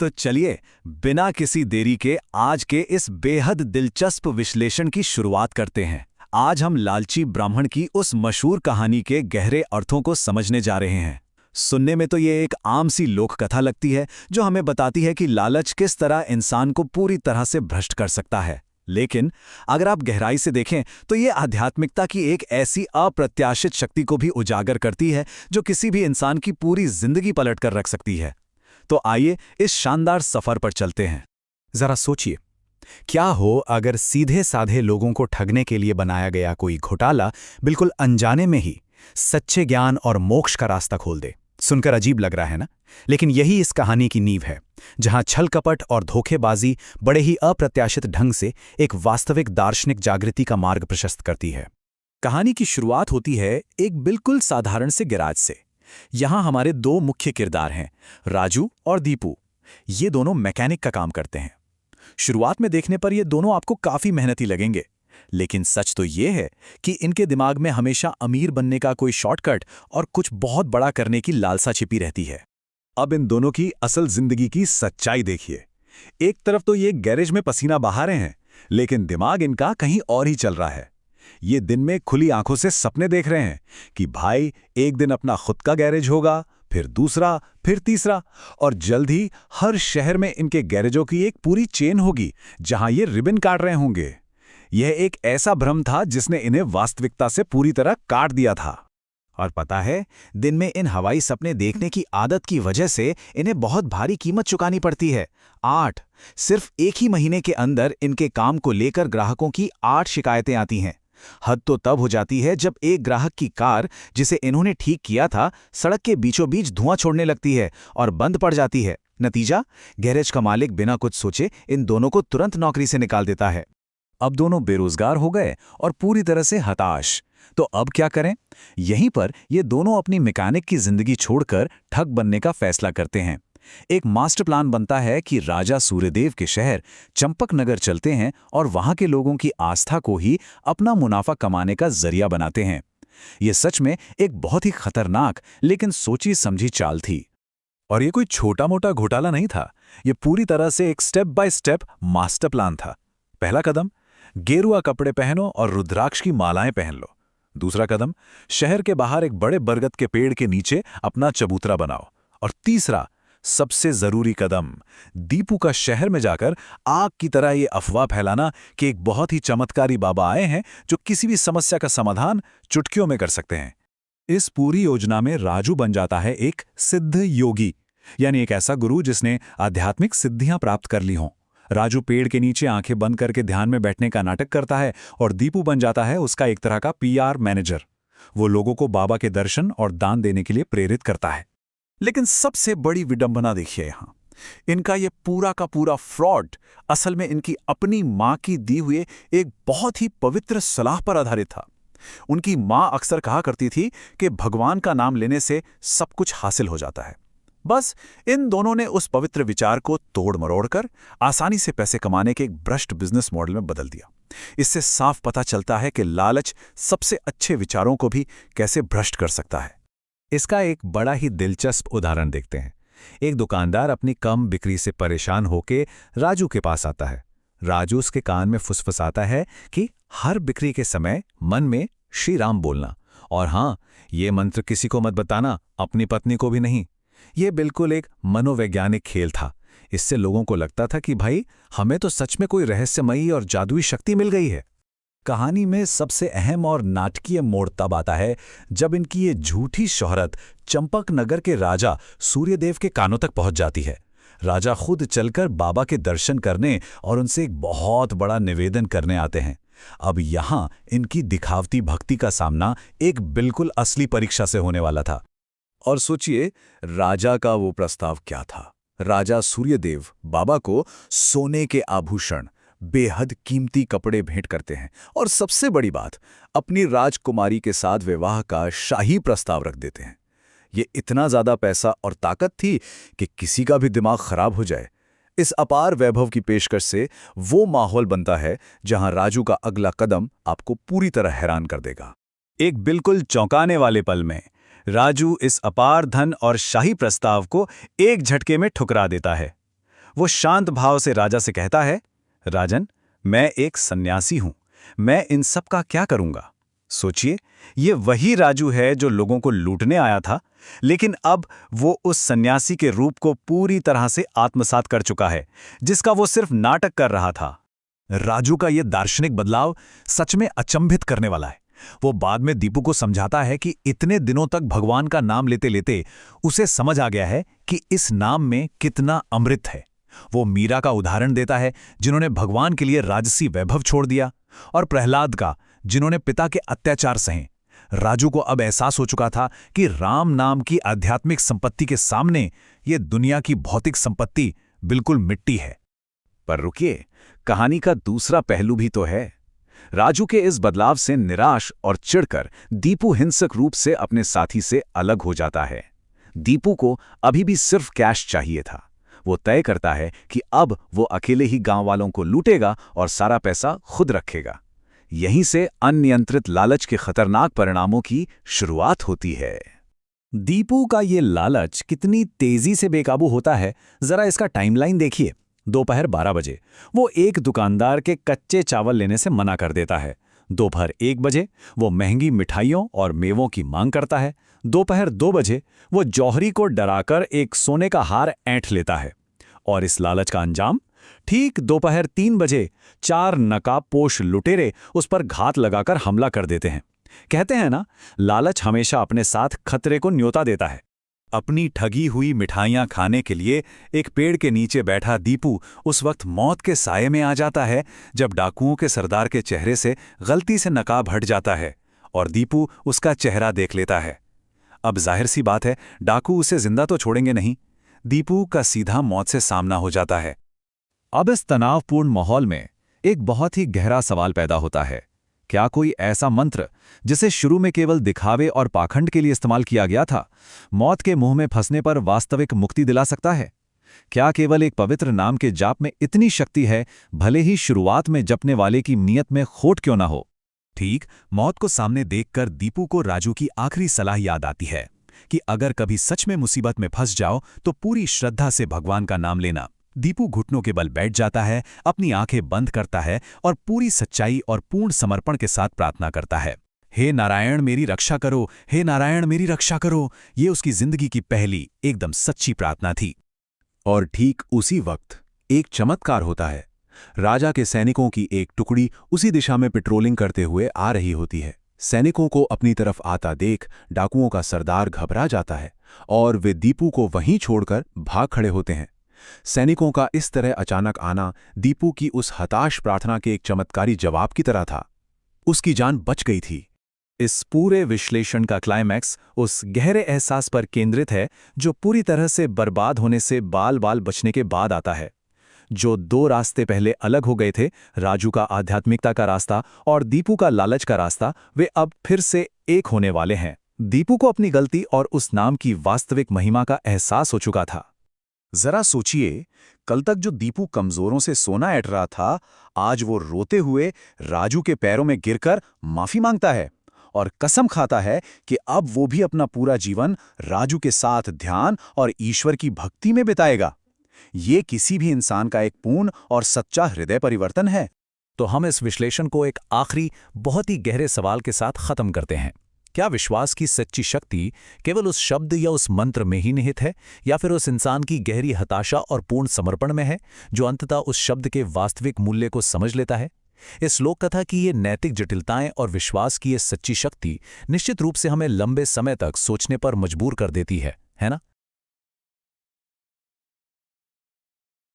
तो चलिए बिना किसी देरी के आज के इस बेहद दिलचस्प विश्लेषण की शुरुआत करते हैं। आज हम लालची ब्राह्मण की उस मशहूर कहानी के गहरे अर्थों को समझने जा रहे हैं। सुनने में तो ये एक आम सी लोक कथा लगती है जो हमें बताती है कि लालच किस तरह इंसान को पूरी तरह से भ्रष्ट कर सकता है। लेकिन अगर आप गहराई से देखें तो ये आध्यात्मिकता की एक ऐसी अप्रत्याशित शक्ति को भी उजागर करती है जो किसी भी इंसान की पूरी जिंदगी पलट कर रख सकती है। तो आइए इस शानदार सफर पर चलते हैं। जरा सोचिए, क्या हो अगर सीधे साधे लोगों को ठगने के लिए बनाया गया कोई घोटाला बिल्कुल अनजाने में ही सच्चे ज्ञान और मोक्ष का रास्ता खोल दे। सुनकर अजीब लग रहा है ना? लेकिन यही इस कहानी की नींव है, जहां छल कपट और धोखेबाजी बड़े ही अप्रत्याशित ढंग से एक वास्तविक दार्शनिक जागृति का मार्ग प्रशस्त करती है। कहानी की शुरुआत होती है एक बिल्कुल साधारण से गैराज से। यहां हमारे दो मुख्य किरदार हैं, राजू और दीपू। ये दोनों मैकेनिक का काम करते हैं। शुरुआत में देखने पर ये दोनों आपको काफी मेहनती लगेंगे, लेकिन सच तो ये है कि इनके दिमाग में हमेशा अमीर बनने का कोई शॉर्टकट और कुछ बहुत बड़ा करने की लालसा छिपी रहती है। अब इन दोनों की असल जिंदगी की सच्चाई देखिए। एक तरफ तो ये गैरेज में पसीना बहा रहे हैं, लेकिन दिमाग इनका कहीं और ही चल रहा है। ये दिन में खुली आंखों से सपने देख रहे हैं कि भाई एक दिन अपना खुद का गैरेज होगा, फिर दूसरा, फिर तीसरा, और जल्द ही हर शहर में इनके गैरेजों की एक पूरी चेन होगी जहां ये रिबन काट रहे होंगे। यह एक ऐसा भ्रम था जिसने इन्हें वास्तविकता से पूरी तरह काट दिया था। और पता है, दिन में इन हवाई सपने देखने की आदत की वजह से इन्हें बहुत भारी कीमत चुकानी पड़ती है। सिर्फ एक ही महीने के अंदर इनके काम को लेकर ग्राहकों की 8 शिकायतें आती हैं। हद तो तब हो जाती है जब एक ग्राहक की कार, जिसे इन्होंने ठीक किया था, सड़क के बीचों बीच धुआं छोड़ने लगती है और बंद पड़ जाती है। नतीजा, गैरेज का मालिक बिना कुछ सोचे इन दोनों को तुरंत नौकरी से निकाल देता है। अब दोनों बेरोजगार हो गए और पूरी तरह से हताश। तो अब क्या करें? यहीं पर ये दोनों अपनी मैकेनिक की जिंदगी छोड़कर ठग बनने का फैसला करते हैं। एक मास्टर प्लान बनता है कि राजा सूर्यदेव के शहर चंपकनगर चलते हैं और वहां के लोगों की आस्था को ही अपना मुनाफा कमाने का जरिया बनाते हैं। ये सच में एक बहुत ही खतरनाक लेकिन सोची समझी चाल थी। और ये कोई छोटा मोटा घोटाला नहीं था, ये पूरी तरह से एक step by step master plan था। पहला कदम, गेरुआ कपड़े पहनो और रुद्राक्ष की मालाएं पहन लो। दूसरा कदम, शहर के बाहर एक बड़े बरगद के पेड़ के नीचे अपना चबूतरा बनाओ। और तीसरा, सबसे जरूरी कदम, दीपू का शहर में जाकर आग की तरह ये अफवाह फैलाना कि एक बहुत ही चमत्कारी बाबा आए हैं जो किसी भी समस्या का समाधान चुटकियों में कर सकते हैं। इस पूरी योजना में राजू बन जाता है एक सिद्ध योगी, यानी एक ऐसा गुरु जिसने आध्यात्मिक सिद्धियां प्राप्त कर ली हों। राजू पेड़ के नीचे आंखें बंद करके ध्यान में बैठने का नाटक करता है और दीपू बन जाता है उसका एक तरह का पीआर मैनेजर। वो लोगों को बाबा के दर्शन और दान देने के लिए प्रेरित करता है। लेकिन सबसे बड़ी विडंबना देखिए यहां, इनका ये पूरा का पूरा फ्रॉड असल में इनकी अपनी मां की दी हुई एक बहुत ही पवित्र सलाह पर आधारित था। उनकी मां अक्सर कहा करती थी कि भगवान का नाम लेने से सब कुछ हासिल हो जाता है। बस इन दोनों ने उस पवित्र विचार को तोड़ मरोड़ कर आसानी से पैसे कमाने के एक भ्रष्ट बिजनेस मॉडल में बदल दिया। इससे साफ पता चलता है कि लालच सबसे अच्छे विचारों को भी कैसे भ्रष्ट कर सकता है। इसका एक बड़ा ही दिलचस्प उदाहरण देखते हैं। एक दुकानदार अपनी कम बिक्री से परेशान होकर राजू के पास आता है। राजू उसके कान में फुसफुसाता है कि हर बिक्री के समय मन में श्री राम बोलना, और हाँ, ये मंत्र किसी को मत बताना, अपनी पत्नी को भी नहीं। ये बिल्कुल एक मनोवैज्ञानिक खेल था। इससे लोगों को लगता था कि भाई हमें तो सच में कोई रहस्यमयी और जादुई शक्ति मिल गई है। कहानी में सबसे अहम और नाटकीय मोड़ तब आता है जब इनकी ये झूठी शोहरत चंपकनगर के राजा सूर्यदेव के कानों तक पहुंच जाती है। राजा खुद चलकर बाबा के दर्शन करने और उनसे एक बहुत बड़ा निवेदन करने आते हैं। अब यहां इनकी दिखावती भक्ति का सामना एक बिल्कुल असली परीक्षा से होने वाला था। और सोचिए, राजा का वो प्रस्ताव क्या था। राजा सूर्यदेव बाबा को सोने के आभूषण, बेहद कीमती कपड़े भेंट करते हैं और सबसे बड़ी बात, अपनी राजकुमारी के साथ विवाह का शाही प्रस्ताव रख देते हैं। ये इतना ज्यादा पैसा और ताकत थी कि किसी का भी दिमाग खराब हो जाए। इस अपार वैभव की पेशकश से वो माहौल बनता है जहां राजू का अगला कदम आपको पूरी तरह हैरान कर देगा। एक बिल्कुल चौंकाने वाले पल में राजू इस अपार धन और शाही प्रस्ताव को एक झटके में ठुकरा देता है। वो शांत भाव से राजा से कहता है, राजन, मैं एक सन्यासी हूं, मैं इन सब का क्या करूंगा? सोचिए, ये वही राजू है जो लोगों को लूटने आया था, लेकिन अब वो उस सन्यासी के रूप को पूरी तरह से आत्मसात कर चुका है, जिसका वो सिर्फ नाटक कर रहा था। राजू का यह दार्शनिक बदलाव सच में अचंभित करने वाला है। वो बाद में दीपू को समझाता है कि इतने दिनों तक भगवान का नाम लेते लेते उसे समझ आ गया है कि इस नाम में कितना अमृत है। वो मीरा का उदाहरण देता है, जिन्होंने भगवान के लिए राजसी वैभव छोड़ दिया, और प्रहलाद का, जिन्होंने पिता के अत्याचार सहे। राजू को अब एहसास हो चुका था कि राम नाम की आध्यात्मिक संपत्ति के सामने ये दुनिया की भौतिक संपत्ति बिल्कुल मिट्टी है। पर रुकिए, कहानी का दूसरा पहलू भी तो है। राजू के इस बदलाव से निराश और चिढ़कर दीपू हिंसक रूप से अपने साथी से अलग हो जाता है। दीपू को अभी भी सिर्फ कैश चाहिए था। वो तय करता है कि अब वो अकेले ही गांव वालों को लूटेगा और सारा पैसा खुद रखेगा। यहीं से अनियंत्रित लालच के खतरनाक परिणामों की शुरुआत होती है। दीपू का ये लालच कितनी तेजी से बेकाबू होता है, जरा इसका टाइमलाइन देखिए। दोपहर 12 बजे वो एक दुकानदार के कच्चे चावल लेने से मना कर देता है। दोपहर 1 बजे वो महंगी मिठाइयों और मेवों की मांग करता है। दोपहर 2 बजे वो जौहरी को डराकर एक सोने का हार ऐंठ लेता है। और इस लालच का अंजाम? ठीक दोपहर 3 बजे 4 नकाबपोश लुटेरे उस पर घात लगाकर हमला कर देते हैं। कहते हैं ना, लालच हमेशा अपने साथ खतरे को न्योता देता है। अपनी ठगी हुई मिठाइयां खाने के लिए एक पेड़ के नीचे बैठा दीपू उस वक्त मौत के साये में आ जाता है, जब डाकुओं के सरदार के चेहरे से गलती से नकाब हट जाता है और दीपू उसका चेहरा देख लेता है। अब जाहिर सी बात है, डाकू उसे जिंदा तो छोड़ेंगे नहीं। दीपू का सीधा मौत से सामना हो जाता है। अब इस तनावपूर्ण माहौल में एक बहुत ही गहरा सवाल पैदा होता है, क्या कोई ऐसा मंत्र जिसे शुरू में केवल दिखावे और पाखंड के लिए इस्तेमाल किया गया था, मौत के मुंह में फंसने पर वास्तविक मुक्ति दिला सकता है? क्या केवल एक पवित्र नाम के जाप में इतनी शक्ति है, भले ही शुरुआत में जपने वाले की नीयत में खोट क्यों ना हो? ठीक मौत को सामने देखकर दीपू को राजू की आखिरी सलाह याद आती है कि अगर कभी सच में मुसीबत में फंस जाओ तो पूरी श्रद्धा से भगवान का नाम लेना। दीपू घुटनों के बल बैठ जाता है, अपनी आंखें बंद करता है और पूरी सच्चाई और पूर्ण समर्पण के साथ प्रार्थना करता है, हे नारायण मेरी रक्षा करो, हे नारायण मेरी रक्षा करो। ये उसकी जिंदगी की पहली एकदम सच्ची प्रार्थना थी। और ठीक उसी वक्त एक चमत्कार होता है। राजा के सैनिकों की एक टुकड़ी उसी दिशा में पेट्रोलिंग करते हुए आ रही होती है। सैनिकों को अपनी तरफ आता देख डाकुओं का सरदार घबरा जाता है और वे दीपू को वहीं छोड़कर भाग खड़े होते हैं। सैनिकों का इस तरह अचानक आना दीपू की उस हताश प्रार्थना के एक चमत्कारी जवाब की तरह था। उसकी जान बच गई थी। इस पूरे विश्लेषण का क्लाइमैक्स उस गहरे एहसास पर केंद्रित है जो पूरी तरह से बर्बाद होने से बाल बाल बचने के बाद आता है। जो 2 रास्ते पहले अलग हो गए थे, राजू का आध्यात्मिकता का रास्ता और दीपू का लालच का रास्ता, वे अब फिर से एक होने वाले हैं। दीपू को अपनी गलती और उस नाम की वास्तविक महिमा का एहसास हो चुका था। जरा सोचिए, कल तक जो दीपू कमजोरों से सोना ऐंठ रहा था, आज वो रोते हुए राजू के पैरों में गिरकर माफी मांगता है और कसम खाता है कि अब वो भी अपना पूरा जीवन राजू के साथ ध्यान और ईश्वर की भक्ति में बिताएगा। ये किसी भी इंसान का एक पूर्ण और सच्चा हृदय परिवर्तन है। तो हम इस विश्लेषण को एक आखिरी बहुत ही गहरे सवाल के साथ खत्म करते हैं। क्या विश्वास की सच्ची शक्ति केवल उस शब्द या उस मंत्र में ही निहित है, या फिर उस इंसान की गहरी हताशा और पूर्ण समर्पण में है जो अंततः उस शब्द के वास्तविक मूल्य को समझ लेता है? इस लोक कथा की ये नैतिक जटिलताएं और विश्वास की ये सच्ची शक्ति निश्चित रूप से हमें लंबे समय तक सोचने पर मजबूर कर देती है ना?